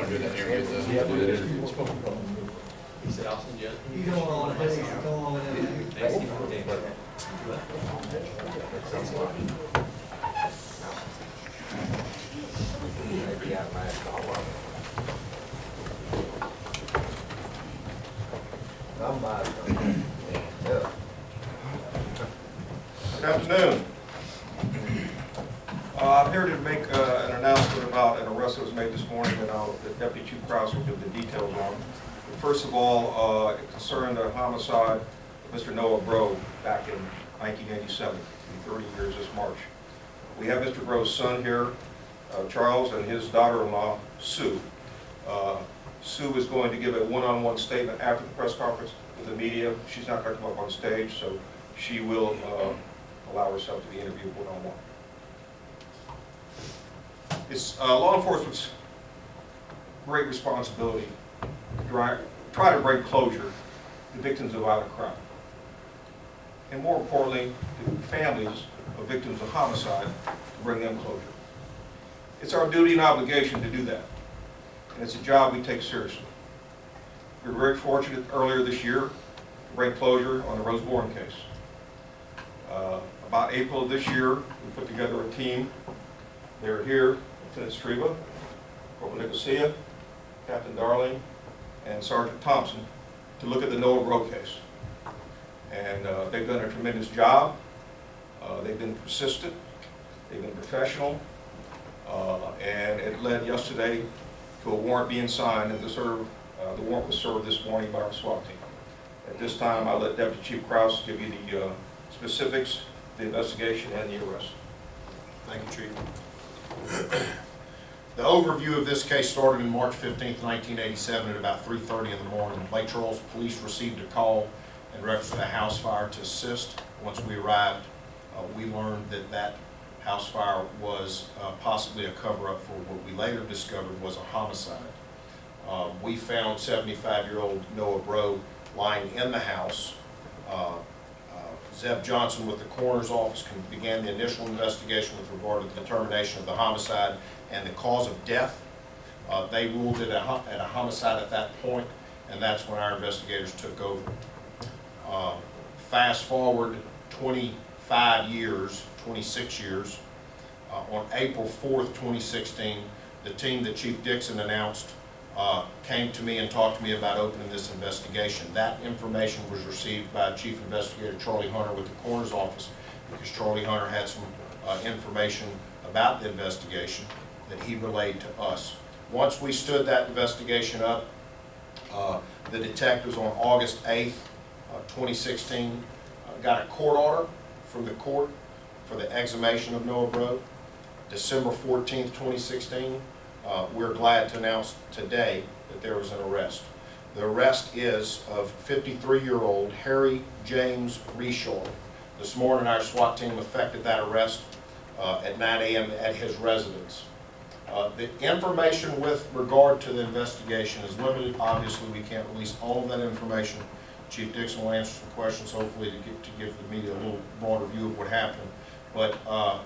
want to do that interview? He said, I'll send you. You don't want to, don't want to. Good afternoon. I'm here to make an announcement about an arrest that was made this morning that Deputy Chief Krause will give the details on. But first of all, it concerned a homicide of Mr. Noah Breaux back in 1987, 30 years this March. We have Mr. Breaux's son here, Charles, and his daughter-in-law, Sue. Sue is going to give a one-on-one statement after the press conference with the media. She's not going to come up on stage, so she will allow herself to be interviewed one-on-one. It's law enforcement's great responsibility to try to bring closure to victims of violent crime. And more importantly, to families of victims of homicide, to bring them closure. It's our duty and obligation to do that. And it's a job we take seriously. We were very fortunate earlier this year to bring closure on the Rose Bourne case. About April of this year, we put together a team. They were here, Lieutenant Streba, Corporal Nicosia, Captain Darling, and Sergeant Thompson, to look at the Noah Breaux case. And they've done a tremendous job. They've been persistent, they've been professional, and it led yesterday to a warrant being signed and the warrant was served this morning by our SWAT team. At this time, I'll let Deputy Chief Krause give you the specifics, the investigation, and the arrest. Thank you, Chief. The overview of this case started on March 15th, 1987 at about 3:30 in the morning. Lake Charles police received a call in reference to a house fire to assist. Once we arrived, we learned that that house fire was possibly a cover-up for what we later discovered was a homicide. We found 75-year-old Noah Breaux lying in the house. Zeb Johnson with the coroner's office began the initial investigation with regard to the determination of the homicide and the cause of death. They ruled it a homicide at that point, and that's when our investigators took over. Fast forward 26 years, on April 4th, 2016, the team that Chief Dixon announced came to me and talked to me about opening this investigation. That information was received by Chief Investigator Charlie Hunter with the coroner's office, because Charlie Hunter had some information about the investigation that he relayed to us. Once we stood that investigation up, the detectives on August 8th, 2016, got a court order from the court for the exhumation of Noah Breaux. December 14th, 2016, we're glad to announce today that there was an arrest. The arrest is of 53-year-old Harry James Reshaw. This morning our SWAT team effected that arrest at 9 a.m. at his residence. The information with regard to the investigation is limited. Obviously, we can't release all of that information. Chief Dixon will answer some questions, hopefully to give the media a little broader view of what happened. But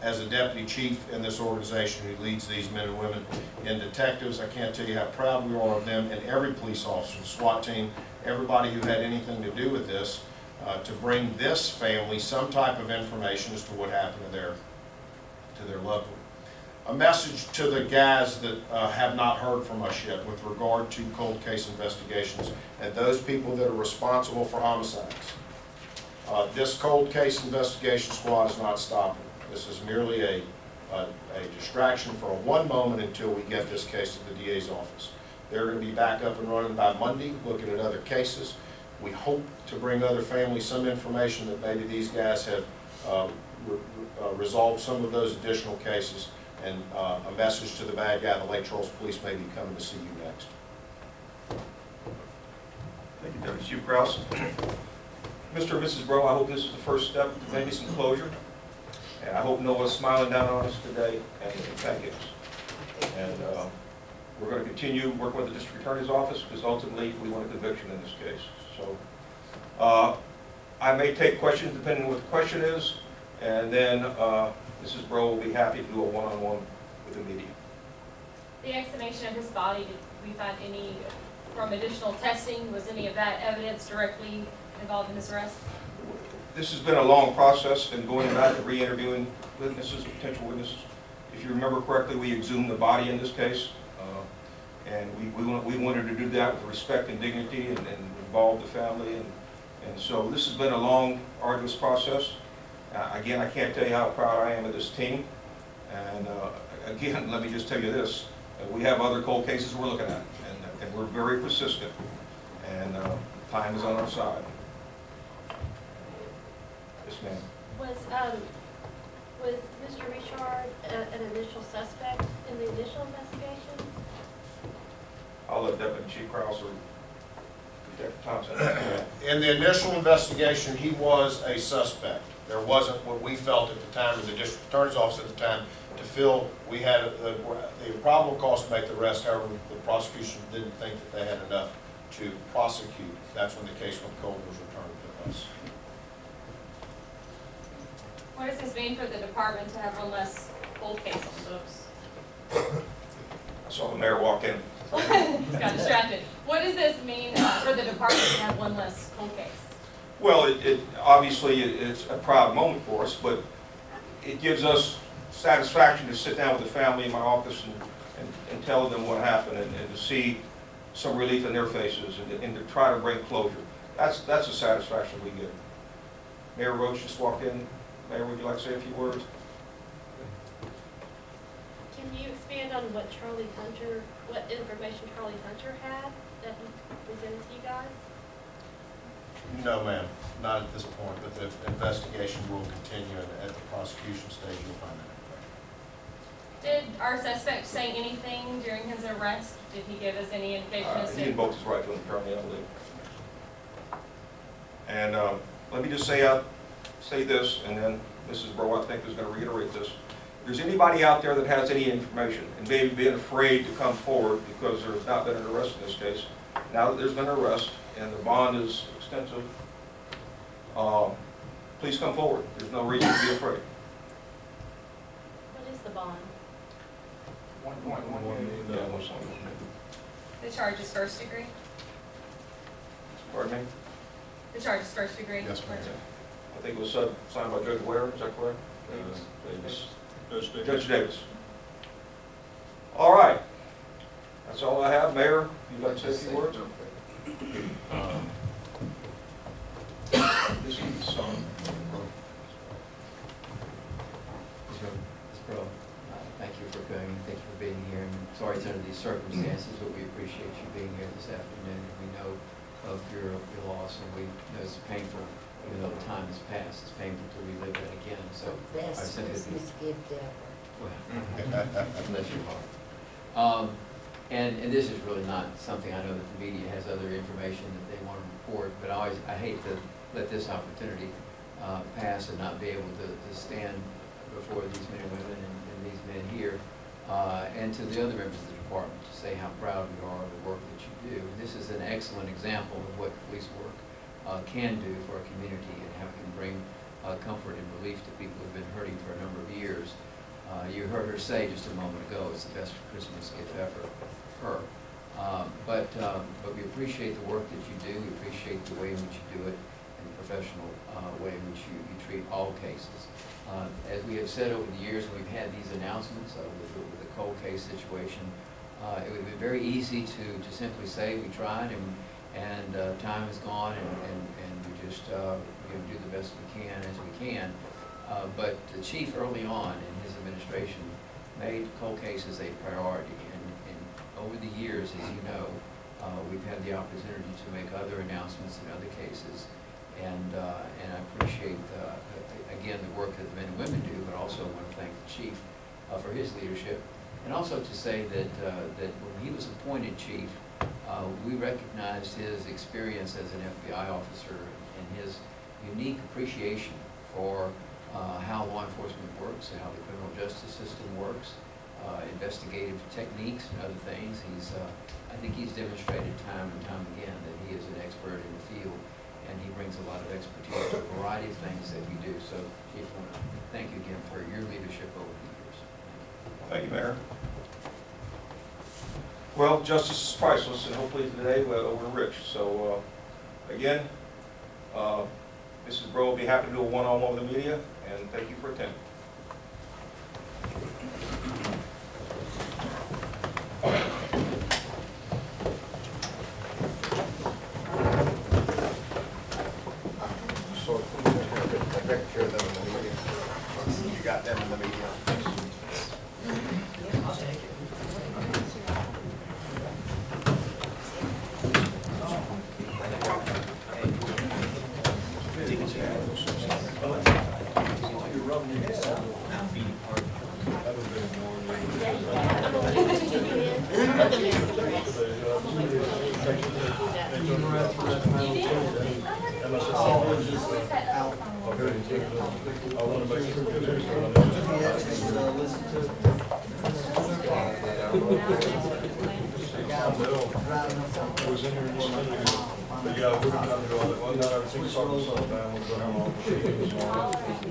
as a deputy chief in this organization who leads these men and women in detectives, I can't tell you how proud we are of them and every police officer, the SWAT team, everybody who had anything to do with this, to bring this family some type of information as to what happened to their loved one. A message to the guys that have not heard from us yet with regard to cold case investigations and those people that are responsible for homicides. This cold case investigation squad is not stopping. This is merely a distraction for one moment until we get this case to the DA's office. They're going to be back up and running by Monday, looking at other cases. We hope to bring other families some information that maybe these guys have resolved some of those additional cases, and a message to the bad guy, the Lake Charles Police may be coming to see you next. Thank you, Deputy Chief Krause. Mr. and Mrs. Breaux, I hope this is the first step to maybe some closure. And I hope Noah's smiling down on us today and thanking us. And we're going to continue working with the District Attorney's Office because ultimately we want a conviction in this case. So I may take questions depending on what the question is, and then Mrs. Breaux will be happy to do a one-on-one with the media. The exhumation of his body, did we find any, from additional testing, was any of that evidence directly involved in his arrest? This has been a long process, and going back and re-interviewing witnesses, potential witnesses. If you remember correctly, we exhumed the body in this case, and we wanted to do that with respect and dignity and involve the family, and so this has been a long, arduous process. Again, I can't tell you how proud I am of this team, and again, let me just tell you this, we have other cold cases we're looking at, and we're very persistent, and time is on our side. Yes, ma'am. Was Mr. Richard an initial suspect in the initial investigation? I'll let Deputy Chief Krause or Detective Thompson. In the initial investigation, he was a suspect. There wasn't what we felt at the time, or the district attorney's office at the time, to feel we had the probable cause to make the arrest. However, the prosecution didn't think that they had enough to prosecute. That's when the case went cold was returned to us. What does this mean for the department to have one less cold case on the books? I saw the mayor walk in. Got distracted. What does this mean for the department to have one less cold case? Well, it obviously it's a proud moment for us, but it gives us satisfaction to sit down with the family in my office and tell them what happened, and to see some relief in their faces, and to try to bring closure. That's the satisfaction we get. Mayor Roach just walked in. Mayor, would you like to say a few words? Can you expand on what information Charlie Hunter had that he presented to you guys? No, ma'am, not at this point, but the investigation will continue, and at the prosecution stage, you'll find that information. Did our suspect say anything during his arrest? Did he give us any indication as He to? invoked his right to an attorney, I believe. And let me just say this, and then Mrs. Breaux, I think, is going to reiterate this. If there's anybody out there that has any information and maybe been afraid to come forward because there's not been an arrest in this case, now that there's been an arrest and the bond is extensive, please come forward. There's no reason to be afraid. What is the bond? 1.1 million. The charge is first degree? Pardon me? The charge is first degree? Yes, ma'am. I think it was signed by Judge Ware, is that correct? Davis. Judge Davis. All right. That's all I have. Mayor, you'd like to say a few words? This is the song. Ms. Breaux, thank you for coming, thank you for being here, and sorry it's under these circumstances, but we appreciate you being here this afternoon. We know of your loss, and we know it's painful, even though the time has passed, it's painful to relive that again, so. Best Christmas gift ever. Well, bless your heart. And this is really not something, I know that the media has other information that they want to report, but I hate to let this opportunity pass and not be able to stand before these men and women and these men here, and to the other members of the department to say how proud we are of the work that you do. This is an excellent example of what police work can do for a community and how it can bring comfort and relief to people who have been hurting for a number of years. You heard her say just a moment ago, it's the best Christmas gift ever for her. But we appreciate the work that you do. We appreciate the way in which you do it and the professional way in which you treat all cases. As we have said over the years, when we've had these announcements with the cold case situation, it would have been very easy to simply say we tried and time is gone and we just do the best we can as we can. But the chief early on in his administration made cold cases a priority, and over the years, as you know, we've had the opportunity to make other announcements in other cases, and I appreciate again the work that the men and women do, but also want to thank the chief for his leadership, and also to say that when he was appointed chief, we recognized his experience as an FBI officer and his unique appreciation for how law enforcement works and how the criminal justice system works, investigative techniques and other things. I think he's demonstrated time and time again that he is an expert in the field, and he brings a lot of expertise to a variety of things that we do. So, Chief, I want to thank you again for your leadership over the years. Thank you, Mayor. Well, justice is priceless, and hopefully today we're rich. So, again, Mrs. Breaux will be happy to do a one-on-one with the media, and thank you for attending. So, take care of them in the media. You got them in the media. Was in here, but yeah, we're gonna go, well, not everything's solved, so, we're going on.